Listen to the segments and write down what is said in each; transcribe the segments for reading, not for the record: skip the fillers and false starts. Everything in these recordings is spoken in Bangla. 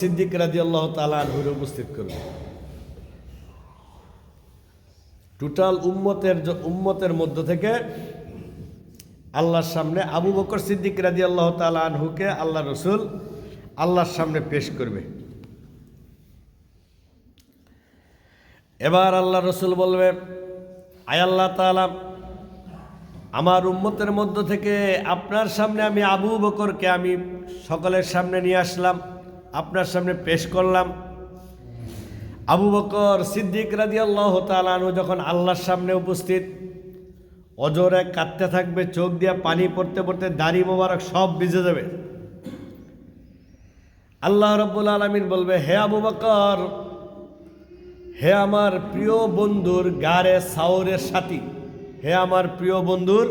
সিদ্দিক রাদিয়াল্লাহু তাআলা আনহুর উপস্থিত করবে। টোটাল উম্মতের মধ্য থেকে আল্লাহর সামনে আবু বকর সিদ্দিক রাদিয়াল্লাহু তাআলা আনহুকে আল্লাহ রসুল আল্লাহর সামনে পেশ করবে। এবার আল্লাহ রসুল বলবে, আয় আল্লাহ তাআলা, আমার উম্মতের মধ্য থেকে আপনার সামনে আমি আবু বকরকে আমি সকলের সামনে নিয়ে আসলাম, আপনার সামনে পেশ করলাম। আবু বকর সিদ্দিক রাদিয়াল্লাহু তাআলা আনহু যখন আল্লাহর সামনে উপস্থিত, অজরে কাঁদতে থাকবে, চোখ দিয়ে পানি পড়তে পড়তে দাড়ি মোবারক সব ভিজে যাবে। আল্লাহ রাব্বুল আলামিন বলবে, হে আবু বকর, হে আমার প্রিয় বন্ধুর গারে সাওরের সাথী, হে আমার প্রিয় বন্ধুর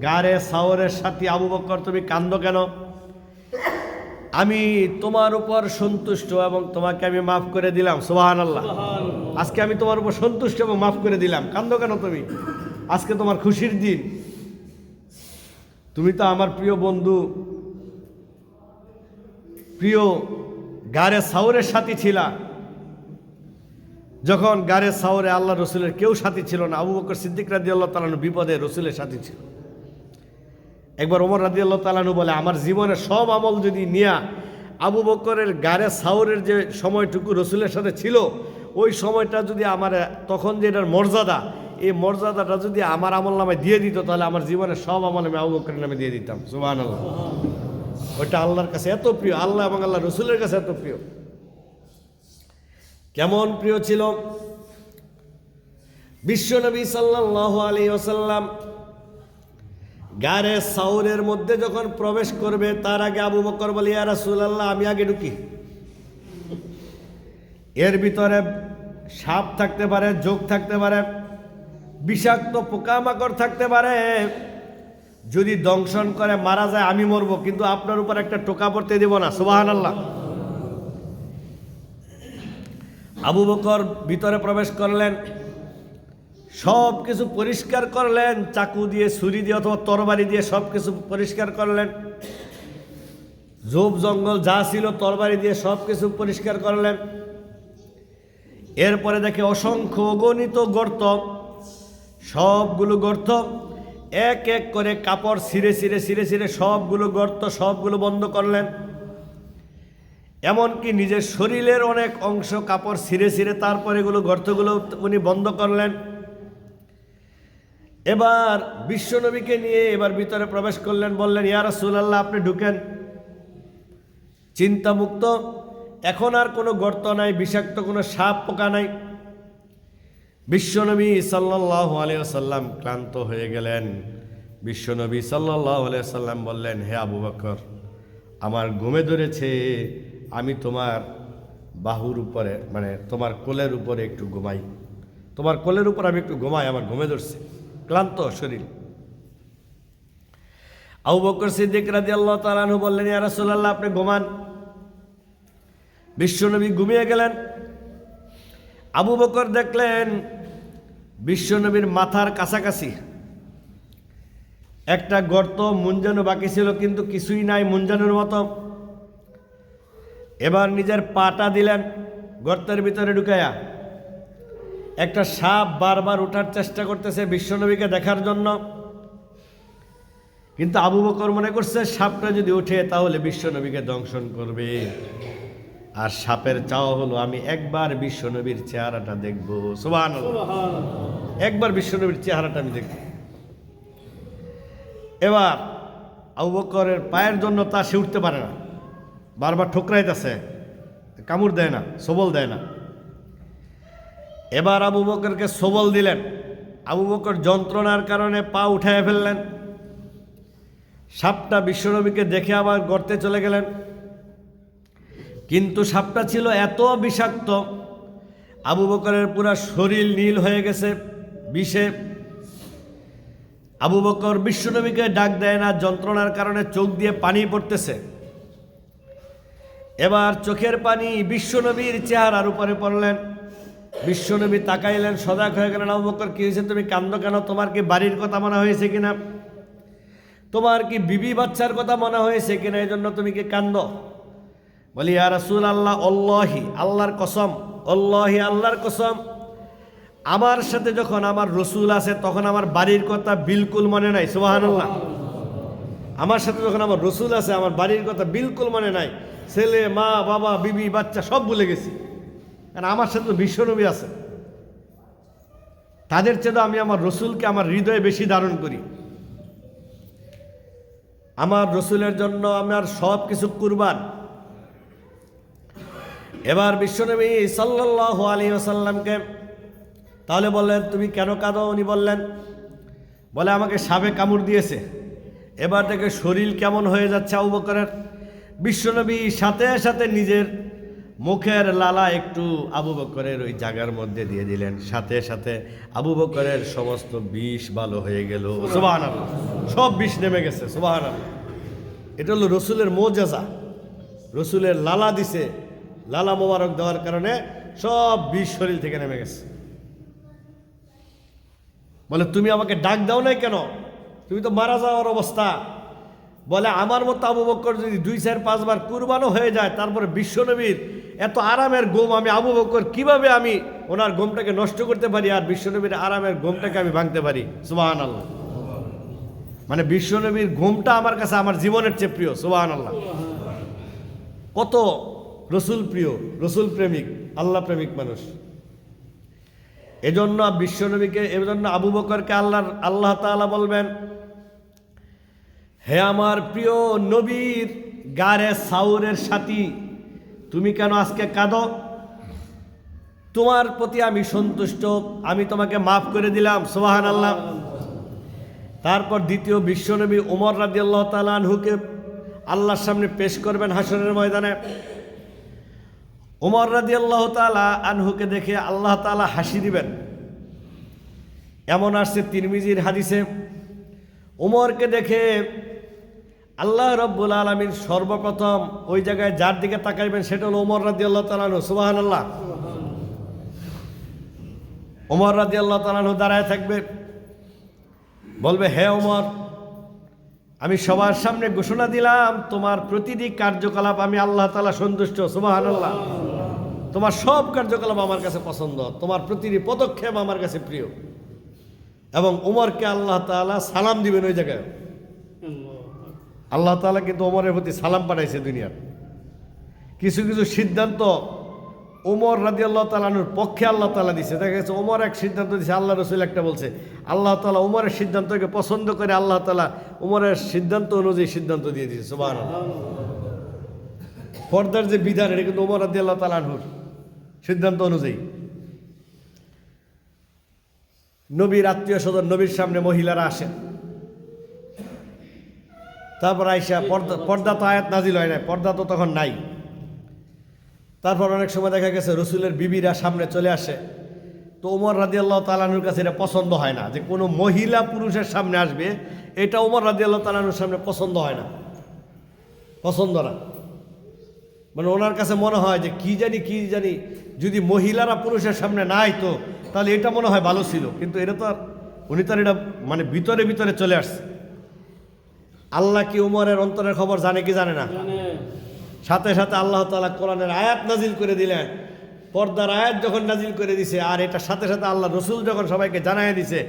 গারে সাওরের সাথী আবু বকর, তুমি কান্দো কেন? আমি তোমার উপর সন্তুষ্ট এবং তোমাকে আমি মাফ করে দিলাম। সুবহানাল্লাহ। আজকে আমি তোমার উপর সন্তুষ্ট এবং মাফ করে দিলাম, কান্দো কেন তুমি? আজকে তোমার খুশির দিন, তুমি তো আমার প্রিয় বন্ধু, প্রিয় গারে সাওরের সাথী ছিলা। যখন গারে সাওরে আল্লাহ রসুলের কেউ সাথী ছিল না, আবু বকর সিদ্দিক রাদিয়াল্লাহু তাআলা আনহু বিপদে রসুলের সাথী ছিল। একবার ওমর রাদিয়াল্লাহু তাআলা আনহু বলে, আমার জীবনের সব আমল যদি নিয়া আবু বকরের গারে সাওরের যে সময়টুকু রসুলের সাথে ছিল, ওই সময়টা যদি আমার তখন যে এটার মর্যাদা, এই মর্যাদাটা যদি আমার আমল নামে দিয়ে দিত, তাহলে আমার জীবনের সব আমল আমি আবু বকরের নামে দিয়ে দিতাম। সুবহানাল্লাহ। ওইটা আল্লাহর কাছে এত প্রিয়, আল্লাহ এবং আল্লাহ রসুলের কাছে এত প্রিয়। কেমন প্রিয় ছিল? বিশ্বনবী সাল্লাল্লাহু আলাইহি ওয়াসাল্লাম গারে সাওরের মধ্যে যখন প্রবেশ করবে, তার আগে আবু বকর বলে, ইয়া রাসূলুল্লাহ, আমি আগে ঢুকি। এর ভিতরে সাপ থাকতে পারে, জোক থাকতে পারে, বিষাক্ত পোকামাকড় থাকতে পারে, যদি দংশন করে মারা যায় আমি মরবো, কিন্তু আপনার উপর একটা টোকা পড়তে দেব না। সুবহানাল্লাহ। আবু বকর ভিতরে প্রবেশ করলেন, সব কিছু পরিষ্কার করলেন, চাকু দিয়ে, ছুরি দিয়ে অথবা তরবারি দিয়ে সব কিছু পরিষ্কার করলেন। ঝোপ জঙ্গল যা ছিল তরবারি দিয়ে সব কিছু পরিষ্কার করলেন। এরপরে দেখে অসংখ্য অগণিত গর্ত, সবগুলো গর্ত এক এক করে কাপড় ছিঁড়ে ছিঁড়ে ছিঁড়ে ছিঁড়ে সবগুলো গর্ত সবগুলো বন্ধ করলেন। এমনকি নিজের শরীরের অনেক অংশ কাপড় ছিঁড়ে ছিঁড়ে তারপরে এগুলো গর্তগুলো উনি বন্ধ করলেন। এবার বিশ্বনবীকে নিয়ে এবার ভিতরে প্রবেশ করলেন, বললেন, ইয়া রাসূলুল্লাহ, আপনি ঢুকেন, চিন্তামুক্ত, এখন আর কোনো গর্ত নাই, বিষাক্ত কোনো সাপ পোকা নাই। বিশ্বনবী সাল্লাল্লাহু আলাইহি ওয়াসাল্লাম ক্লান্ত হয়ে গেলেন। বিশ্বনবী সাল্লাল্লাহু আলাইহি ওয়াসাল্লাম বললেন, হে আবু বকর, আমার ঘুমে ধরেছে, আমি তোমার বাহুর উপরে, মানে তোমার কোলের উপরে একটু ঘুমাই, তোমার কোলের উপর আমি একটু ঘুমাই, আমার ঘুমে ধরছে, ক্লান্ত শরীর। আবু বকর সিদ্দিক রাদিয়াল্লাহু তাআলা আনহু বললেন, ইয়া রাসূলুল্লাহ, আপনি ঘুমান। বিশ্বনবী ঘুমিয়ে গেলেন। আবু বকর দেখলেন বিশ্বনবীর মাথার কাছাকাছি একটা গর্ত মুঞ্জানো বাকি ছিল, কিন্তু কিছুই নাই মুঞ্জানোর মতো। এবার নিজের পাটা দিলেন গর্তের ভিতরে ঢুকাইয়া। একটা সাপ বারবার ওঠার চেষ্টা করতেছে বিশ্বনবীকে দেখার জন্য, কিন্তু আবু বকর মনে করছে সাপটা যদি ওঠে তাহলে বিশ্বনবীকে দংশন করবে। আর সাপের চাওয়া হলো, আমি একবার বিশ্বনবীর চেহারাটা দেখবো। সুবহানাল্লাহ। একবার বিশ্বনবীর চেহারাটা আমি দেখব। এবার আবু বকরের পায়ের জন্য তা সে উঠতে পারে না, বারবার ঠোকরাইতেছে, কামড় দেয় না, সবল দেয় না। এবার আবু বকরকে সবল দিলেন। আবু বকর যন্ত্রণার কারণে পা উঠায় ফেললেন। সাপটা বিশ্বনবীকে দেখে আবার গর্তে চলে গেলেন, কিন্তু সাপটা ছিল এত বিষাক্ত, আবু বকরের পুরা শরীর নীল হয়ে গেছে বিষে। আবু বকর বিশ্বনবীকে ডাক দেয় না, যন্ত্রণার কারণে চোখ দিয়ে পানি পড়তেছে। এবার চোখের পানি বিশ্বনবীর চেহারার উপরে পড়লেন। বিশ্বনবী তাকাইলেন, সজাগ হয়ে গেলেন, আবু বকর, কি হয়েছে? তুমি কান্দো কেন? তোমার কি বাড়ির কথা মনে হয়েছে কিনা? তোমার কি বিবি বাচ্চার কথা মনে হয়েছে কিনা? এই জন্য তুমি কি কান্দো? বলি ইয়া রাসূলুল্লাহ, আল্লাহি, আল্লাহর কসম, আল্লাহি, আল্লাহর কসম, আমার সাথে যখন আমার রসুল আছে তখন আমার বাড়ির কথা বিলকুল মনে নাই। সুবহানাল্লাহ। আমার সাথে যখন আমার রসুল আছে আমার বাড়ির কথা বিলকুল মনে নাই, ছেলে, মা, বাবা, বিবি, বাচ্চা সব ভুলে গেছি, কারণ আমার সাথে তো বিশ্বনবী আছে। তাদের চেয়ে আমি আমার রসুলকে আমার হৃদয়ে বেশি ধারণ করি। আমার রসুলের জন্য আমার সব কিছু কুরবান। এবার বিশ্বনবী সাল্লাল্লাহু আলাইহি ওয়াসাল্লামকে তাহলে বললেন, তুমি কেন কাঁদো? উনি বললেন, বলে আমাকে সাপে কামড় দিয়েছে। এবার থেকে শরীর কেমন হয়ে যাচ্ছে আবু বকরের। বিশ্বনবী সাথে সাথে নিজের মুখের লালা একটু আবু বকরের ওই জায়গার মধ্যে দিয়ে দিলেন, সাথে সাথে আবু বকরের সমস্ত বিষ ভালো হয়ে গেল। সুবহানাল্লাহ। সব বিষ নেমে গেছে। সুবহানাল্লাহ। এটা হলো রসুলের মোজেজা। রসুলের লালা দিছে, লালা মোবারক দেওয়ার কারণে সব বিষ শরীর থেকে নেমে গেছে। বলে তুমি আমাকে ডাক দাও নাই কেন? তুমি তো মারা যাওয়ার অবস্থা। বলে আমার মতো আবু বকর যদি 2-4-5 বার কুরবানও হয়ে যায়, তারপরে বিশ্বনবীর এত আরামের ঘুম আমি আবু বকর কিভাবে আমি ওনার ঘুমটাকে নষ্ট করতে পারি, আর বিশ্বনবীর আরামের ঘুমটাকে আমি ভাঙতে পারি? সুবহানাল্লাহ। মানে বিশ্বনবীর ঘুমটা আমার কাছে আমার জীবনের চেয়ে প্রিয়। সুবহানাল্লাহ। কত রসুল প্রিয়, রসুল প্রেমিক, আল্লাহ প্রেমিক মানুষ। এজন্য বিশ্বনবীকে, এজন্য আবু বকরকে আল্লাহ তাআলা বলবেন, হে আমার প্রিয় নবীর গারে সাউরের সাথী, তুমি কেন আজকে কাঁদো? তোমার প্রতি আমি সন্তুষ্ট, আমি তোমাকে মাফ করে দিলাম। সুবহানাল্লাহ। তারপর দ্বিতীয় বিশ্বনবী ওমর রাদিয়াল্লাহু তাআলা আনহুকে আল্লাহর সামনে পেশ করবেন হাসরের ময়দানে। ওমর রাদিয়াল্লাহু তাআলা আনহুকে দেখে আল্লাহ তাআলা হাসি দিবেন। এমন আসছে তিরমিজির হাদিসে, ওমরকে দেখে আল্লাহ রাব্বুল আলামিন সর্বপ্রথম ওই জায়গায় যার দিকে তাকাইবেন সেটা হলো ওমর রাদিয়াল্লাহু তাআলা আনহু। সুবহানাল্লাহ। ওমর রাদিয়াল্লাহু তাআলা আনহু দাঁড়ায় থাকবে, বলবে, হে ওমর, আমি সবার সামনে ঘোষণা দিলাম তোমার প্রতিটি কার্যকলাপ আমি আল্লাহ তাআলা সন্তুষ্ট। সুবহানাল্লাহ। তোমার সব কার্যকলাপ আমার কাছে পছন্দ, তোমার প্রতিটি পদক্ষেপ আমার কাছে প্রিয়। এবং ওমরকে আল্লাহ তাআলা সালাম দিবেন ওই জায়গায়। আল্লাহ তাআলা কিন্তু ওমরের প্রতি সালাম পাঠাইছে দুনিয়ার। কিছু কিছু সিদ্ধান্ত ওমর রাদিয়াল্লাহু তাআলা আনহুর পক্ষে আল্লাহ তাআলা দিছে। দেখা গেছে ওমর এক সিদ্ধান্ত দিছে, আল্লাহ রসুল একটা বলছে। আল্লাহ তাআলা ওমরের সিদ্ধান্তকে পছন্দ করে আল্লাহ তাআলা ওমরের সিদ্ধান্ত অনুযায়ী সিদ্ধান্ত দিয়ে দিয়েছে। সুবহানাল্লাহ। পর্দার যে বিধান, এটা কিন্তু ওমর রাদিয়াল্লাহু তাআলা আনহুর সিদ্ধান্ত অনুযায়ী। নবীর আত্মীয় স্বজন, নবীর সামনে মহিলারা আসেন, তারপর আইসা পর্দা তো আয়াত নাজিল হয় না, পর্দা তো তখন নাই। তারপর অনেক সময় দেখা গেছে রসুলের বিবিরা সামনে চলে আসে, তো ওমর রাদিয়াল্লাহু তাআলা আনহুর কাছে এটা পছন্দ হয় না যে কোনো মহিলা পুরুষের সামনে আসবে, এটা ওমর রাদিয়াল্লাহু তাআলা আনহুর সামনে পছন্দ হয় না, পছন্দ না। মানে ওনার কাছে মনে হয় যে কি জানি যদি মহিলারা পুরুষের সামনে না আইতো তাহলে এটা মনে হয় ভালো ছিল, কিন্তু এটা তো উনি তো এটা মানে ভিতরে ভিতরে চলে আসছে। আল্লাহ কি ওমরের অন্তরের খবর জানে কি জানে না? সাথে সাথে আল্লাহ তাআলা কোরআনের আয়াত নাজিল করে দিলেন। পর্দার আয়াত যখন নাজিল করে দিছে, আর এটা সাথে সাথে আল্লাহ রসুল যখন সবাইকে জানাই দিছে,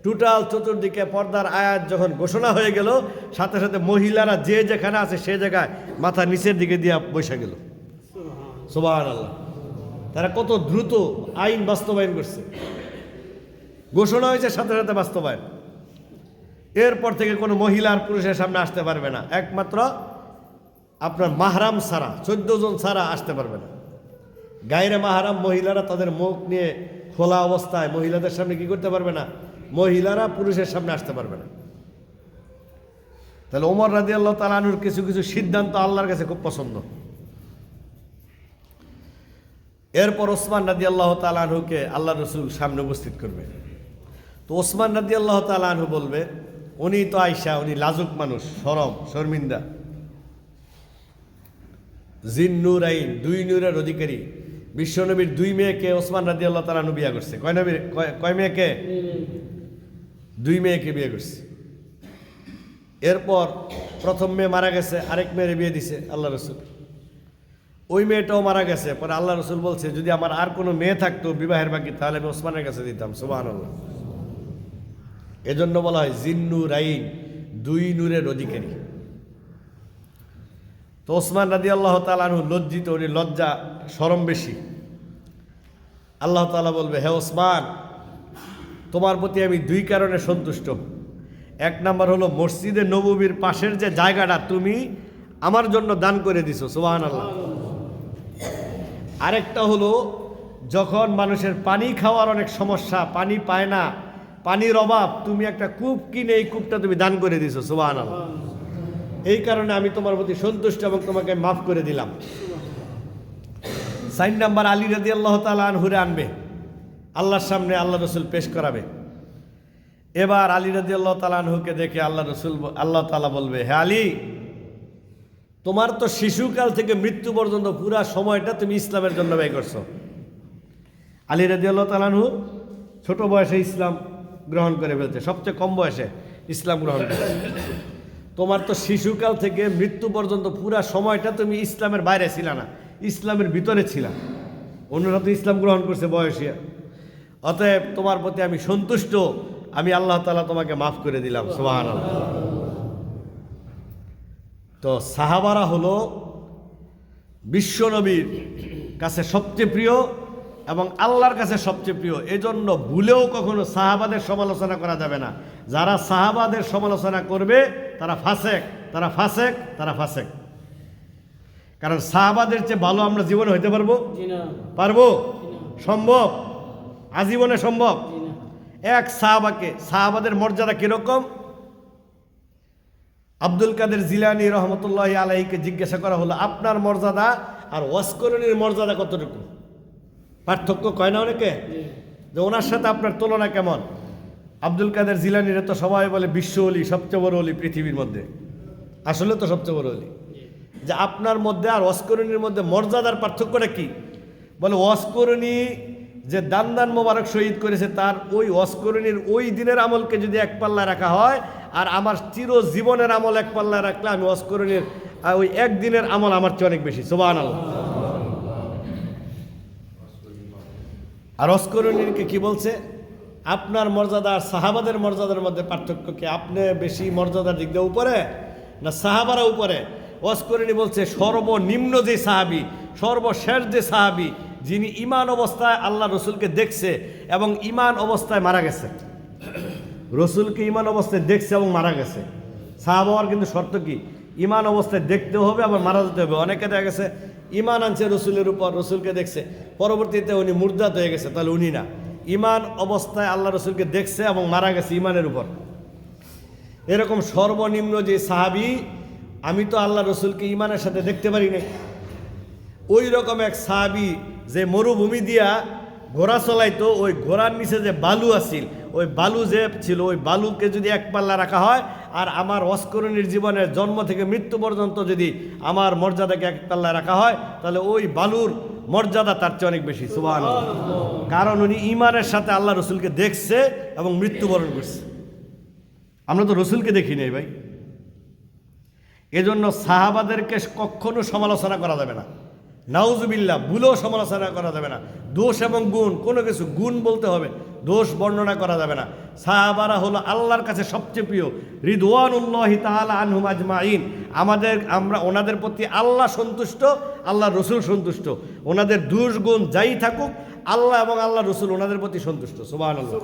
টোটাল চতুর্দিকে পর্দার আয়াত যখন ঘোষণা হয়ে গেল, সাথে সাথে মহিলারা যে যেখানে আছে সে জায়গায় মাথা নিচের দিকে দিয়ে বসে গেল। সুবহানাল্লাহ। তারা কত দ্রুত আইন বাস্তবায়ন করছে, ঘোষণা হয়েছে সাথে সাথে বাস্তবায়ন। এরপর থেকে কোনো মহিলা আর পুরুষের সামনে আসতে পারবে না, একমাত্র আপনার মাহরাম ছাড়া, 14 জন ছাড়া আসতে পারবে না। গায়রে মাহরাম মহিলারা তাদের মুখ নিয়ে খোলা অবস্থায় মহিলাদের সামনে কি করতে পারবে না, মহিলারা পুরুষের সামনে আসতে পারবে না। তাহলে ওমর রাদিয়াল্লাহু তাআলা আনহুর কিছু কিছু সিদ্ধান্ত আল্লাহর কাছে খুব পছন্দ। এরপর ওসমান রাদিয়াল্লাহু তাআলা আনহুকে আল্লাহ রসুল সামনে উপস্থিত করবে। তো ওসমান রাদিয়াল্লাহু তাআলা আনহু বলবে, উনি তো আয়সা, উনি লাজুক মানুষ, শর্মিন্দা, জিন নূরাইন, 2 নূরের অধিকারী। বিশ্বনবীর 2 মেয়েকে ওসমান রাদিয়াল্লাহু তাআলা আনহু বিয়ে করছে। কয় মেয়েকে? 2 মেয়েকে বিয়ে করছে। এরপর প্রথম মেয়ে মারা গেছে, আরেক মেয়ের বিয়ে দিছে আল্লাহ রসুল। ওই মেয়েটাও মারা গেছে। পরে আল্লাহ রসুল বলছে যদি আমার আর কোনো মেয়ে থাকতো বিবাহের বাকি, তাহলে আমি ওসমানের কাছে দিতাম। সুবহানাল্লাহ। এজন্য বলা হয় জিন্নুরাইন, দুই নূরের অধিকারী। তো ওসমান রাদিয়াল্লাহু তাআলা আনহু লজ্জিত, উনি লজ্জা শরম বেশি। আল্লাহ তাআলা বলবে, হে ওসমান, তোমার প্রতি আমি দুই কারণে সন্তুষ্ট। এক নাম্বার হলো মসজিদে নববীর পাশের যে জায়গাটা তুমি আমার জন্য দান করে দিছো। সুবহানাল্লাহ। আরেকটা হলো যখন মানুষের পানি খাওয়ার অনেক সমস্যা, পানি পায় না, পানির অভাব, তুমি একটা কূপ কিনে এই কূপটা তুমি দান করে দিছো। সুবহানাল্লাহ। এই কারণে আমি তোমার প্রতি সন্তুষ্ট এবং তোমাকে মাফ করে দিলাম। 4 নাম্বার, আলী রাদিয়াল্লাহু তাআলা আনহুরে আনবে, আল্লাহর সামনে আল্লাহ রসুল পেশ করাবে। এবার আলী রাদিয়াল্লাহু তাআলা আনহুকে দেখে আল্লাহ তাআলা বলবে, হে আলী, তোমার তো শিশুকাল থেকে মৃত্যু পর্যন্ত পুরা সময়টা তুমি ইসলামের জন্য ব্যয় করছো। আলী রাদিয়াল্লাহু তাআলা আনহু ছোট বয়সে ইসলাম গ্রহণ করে ফেলছে, সবচেয়ে কম বয়সে ইসলাম গ্রহণ করেছে। তোমার তো শিশুকাল থেকে মৃত্যু পর্যন্ত পুরা সময়টা তুমি ইসলামের বাইরে ছিল না, ইসলামের ভিতরে ছিল। অন্যরা তো ইসলাম গ্রহণ করছে বয়সিয়া। অতএব তোমার প্রতি আমি সন্তুষ্ট, আমি আল্লাহ তাআলা তোমাকে মাফ করে দিলাম। সুবহানাল্লাহ। তো সাহাবারা হলো বিশ্বনবীর কাছে সবচেয়ে প্রিয় এবং আল্লাহর কাছে সবচেয়ে প্রিয়। এজন্য ভুলেও কখনো সাহাবাদের সমালোচনা করা যাবে না। যারা সাহাবাদের সমালোচনা করবে তারা ফাসেক, তারা ফাসেক, তারা ফাসেক। কারণ সাহাবাদের চেয়ে ভালো আমরা জীবনে হইতে পারবো? পারবো? সম্ভব? আজীবনে সম্ভব? এক সাহাবাকে, সাহাবাদের মর্যাদা কিরকম? আব্দুল কাদের জিলানী রহমতুল্লাহ আলাইহিকে জিজ্ঞাসা করা হলো, আপনার মর্যাদা আর ওয়াসকরণীর মর্যাদা কতটুকু? পার্থক্য কয় না অনেকে, যে ওনার সাথে আপনার তুলনা কেমন? আব্দুল কাদের জিলানীর তো সবাই বলে বিশ্ব অলি, সবচেয়ে বড় অলি পৃথিবীর মধ্যে। আসলে তো সবচেয়ে বড় অলি। যে আপনার মধ্যে আর ওয়াসকরণীর মধ্যে মর্যাদার পার্থক্যটা কি? বলে ওয়াসকরণী যে দান মোবারক শহীদ করেছে, তার ওই ওয়াসকরণীর ওই দিনের আমলকে যদি এক পাল্লায় রাখা হয়, আর আমার চির জীবনের আমল এক পাল্লায় রাখলে আমি ওয়াসকরণীর ওই একদিনের আমল আমার চেয়ে অনেক বেশি। সুবহানাল্লাহ। আর ওয়াসকরণীকে কি বলছে? আপনার মর্যাদা আর সাহাবাদের মর্যাদার মধ্যে পার্থক্য কি? আপনি বেশি মর্যাদার দিক দিয়ে উপরে না সাহাবারা উপরে? ওয়াসকরণী বলছে সর্বনিম্ন যে সাহাবি, সর্বশেষ যে সাহাবি, যিনি ঈমান অবস্থায় আল্লাহ রসুলকে দেখছে এবং ঈমান অবস্থায় মারা গেছে। রসুলকে ঈমান অবস্থায় দেখছে এবং মারা গেছে। সাহাবা হওয়ার কিন্তু শর্ত কি? ঈমান অবস্থায় দেখতে হবে, আবার মারা যেতে হবে। অনেকে দেখা গেছে ঈমান আনছে রসুলের উপর, রসুলকে দেখছে, পরবর্তীতে উনি মুরদাত হয়ে গেছে, তাহলে উনি না। ঈমান অবস্থায় আল্লাহ রসুলকে দেখছে এবং মারা গেছে ঈমানের উপর। এরকম সর্বনিম্ন যে সাহাবি, আমি তো আল্লাহ রসুলকে ঈমানের সাথে দেখতে পারি না, ওই রকম এক সাহাবি যে মরুভূমি দিয়া ঘোড়া চলাইতো, ওই ঘোড়ার নিচে যে বালু আছিল, ওই বালু যে ছিল, ওই বালুকে যদি এক পাল্লা রাখা হয়, আর আমার ওয়াসকরণীর জীবনের জন্ম থেকে মৃত্যু পর্যন্ত যদি আমার মর্যাদাকে এক পাল্লা রাখা হয়, তাহলে ওই বালুর মর্যাদা তার চেয়ে অনেক বেশি। সুবহানাল্লাহ। কারণ উনি ঈমানের সাথে আল্লাহ রসুলকে দেখছে এবং মৃত্যুবরণ করছে। আমরা তো রসুলকে দেখি নাই ভাই। এজন্য সাহাবাদেরকে কখনো সমালোচনা করা যাবে না। নাউজুবিল্লাহ, ভুলেও সমালোচনা করা যাবে না। দোষ এবং গুণ, কোনো কিছু গুণ বলতে হবে, দোষ বর্ণনা করা যাবে না। সাহাবারা হলো আল্লাহর কাছে সবচেয়ে প্রিয়, রিদওয়ানুল্লাহি তাআলা আনহুম আজমাইন। আমরা ওনাদের প্রতি আল্লাহ সন্তুষ্ট, আল্লাহ রসুল সন্তুষ্ট। ওনাদের দোষ গুণ যাই থাকুক, আল্লাহ এবং আল্লাহ রসুল ওনাদের প্রতি সন্তুষ্ট। সুবহানাল্লাহ।